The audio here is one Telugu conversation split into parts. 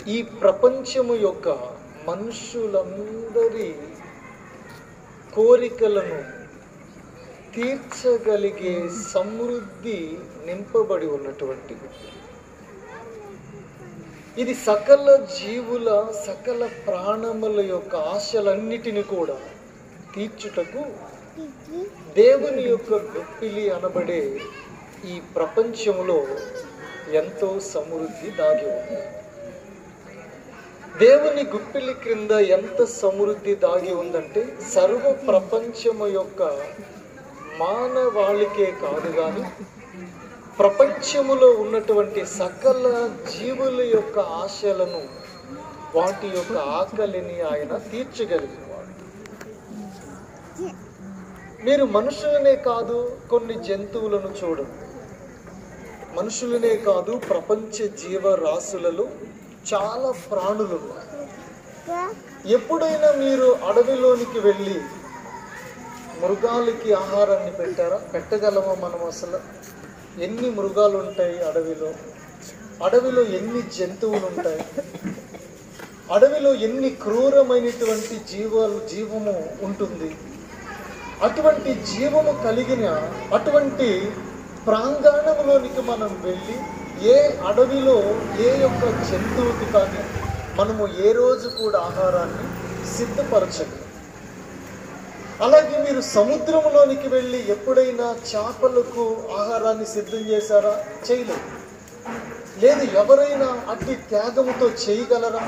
ఈ ప్రపంచము యొక్క మనుషులందరి కోరికలను తీర్చగలిగే సమృద్ధి నింపబడి ఉన్నటువంటిది. ఇది సకల జీవుల సకల ప్రాణముల యొక్క ఆశలన్నిటిని కూడా తీర్చుటకు దేవుని యొక్క గుప్పిలి అనబడే ఈ ప్రపంచములో ఎంతో సమృద్ధి దాగి ఉంది. దేవుని గుప్పిలి క్రింద ఎంత సమృద్ధి దాగి ఉందంటే సర్వ ప్రపంచము యొక్క మానవాళికే కాదు కానీ ప్రపంచములో ఉన్నటువంటి సకల జీవుల యొక్క ఆశలను, వాటి యొక్క ఆకలిని ఆయన తీర్చగలిగేవాడు. మీరు మనుషులనే కాదు, కొన్ని జంతువులను చూడండి. మనుషులనే కాదు, ప్రపంచ జీవరాశులలో చాలా ప్రాణులు ఉన్నాయి. ఎప్పుడైనా మీరు అడవిలోనికి వెళ్ళి మృగాలకి ఆహారాన్ని పెట్టారా? పెట్టగలమా మనం? అసలు ఎన్ని మృగాలు ఉంటాయి అడవిలో ఎన్ని జంతువులు ఉంటాయి, అడవిలో ఎన్ని క్రూరమైనటువంటి జీవము ఉంటుంది. అటువంటి జీవము కలిగిన అటువంటి ప్రాంగణంలోనికి మనం వెళ్ళి ఏ అడవిలో ఏ యొక్క జంతువుకి కానీ మనము ఏ రోజు కూడా ఆహారాన్ని సిద్ధపరచము. అలాగే మీరు సముద్రంలోనికి వెళ్ళి ఎప్పుడైనా చేపలకు ఆహారాన్ని సిద్ధం చేశారా? చేయలేదు. లేదు, ఎవరైనా అట్టి త్యాగముతో చేయగలరా?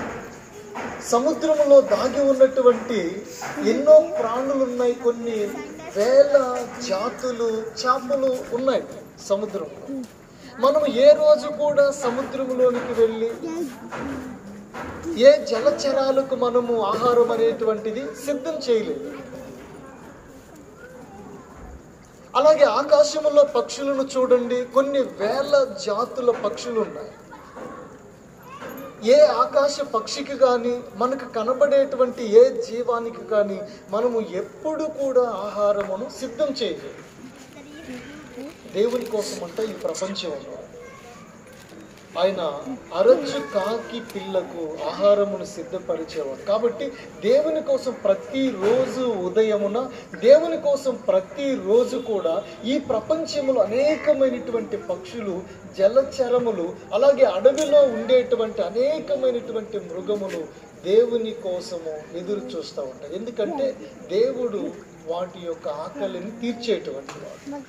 సముద్రంలో దాగి ఉన్నటువంటి ఎన్నో ప్రాణులు ఉన్నాయి, కొన్ని వేల జాతులు చేపలు ఉన్నాయి సముద్రంలో. మనం ఏ రోజు కూడా సముద్రంలోనికి వెళ్ళి ఏ జలచరాలకు మనము ఆహారం అనేటువంటిది సిద్ధం చేయలేదు. అలాగే ఆకాశంలో పక్షులను చూడండి, కొన్ని వేల జాతుల పక్షులు ఉన్నాయి. ఏ ఆకాశ పక్షికి కానీ మనకు కనబడేటువంటి ఏ జీవానికి కానీ మనము ఎప్పుడు కూడా ఆహారమును సిద్ధం చేయలేదు. దేవుని కోసం అంటే ఈ ప్రపంచంలో ఆయన అరచు కాకి పిల్లకు ఆహారమును సిద్ధపరిచేవాడు. కాబట్టి దేవుని కోసం ప్రతిరోజు ఉదయమున, దేవుని కోసం ప్రతిరోజు కూడా ఈ ప్రపంచంలో అనేకమైనటువంటి పక్షులు, జలచరములు, అలాగే అడవిలో ఉండేటువంటి అనేకమైనటువంటి మృగములు దేవుని కోసము ఎదురు చూస్తూ ఉంటాయి. ఎందుకంటే దేవుడు వాటి యొక్క ఆకలిని తీర్చేటువంటి వాడు.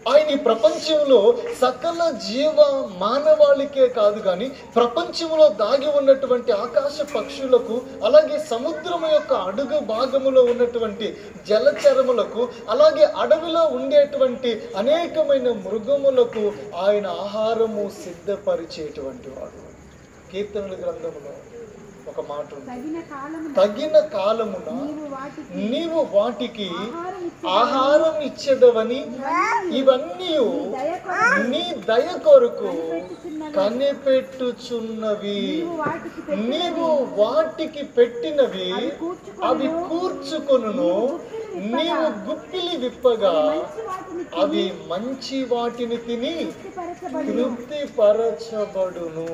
ఆయన ఈ ప్రపంచంలో సకల జీవ మానవాళికే కాదు కానీ ప్రపంచంలో దాగి ఉన్నటువంటి ఆకాశ పక్షులకు, అలాగే సముద్రము యొక్క అడుగు భాగములో ఉన్నటువంటి జలచరములకు, అలాగే అడవిలో ఉండేటువంటి అనేకమైన మృగములకు ఆయన ఆహారము సిద్ధపరిచేటువంటి వాడు. కీర్తనల గ్రంథములో ఒక మాట ఉంది, తగిన కాలమున నీవు వాటికి ఆహారం ఇచ్చేదవని ఇవన్నీ నీ దయ కొరకు కనిపెట్టుచున్నవి. నీవు వాటికి పెట్టినవి అవి కూర్చుకొనును, నీవు గుప్పిలి విప్పగా అవి మంచి వాటిని తిని తృప్తి పరచబడును.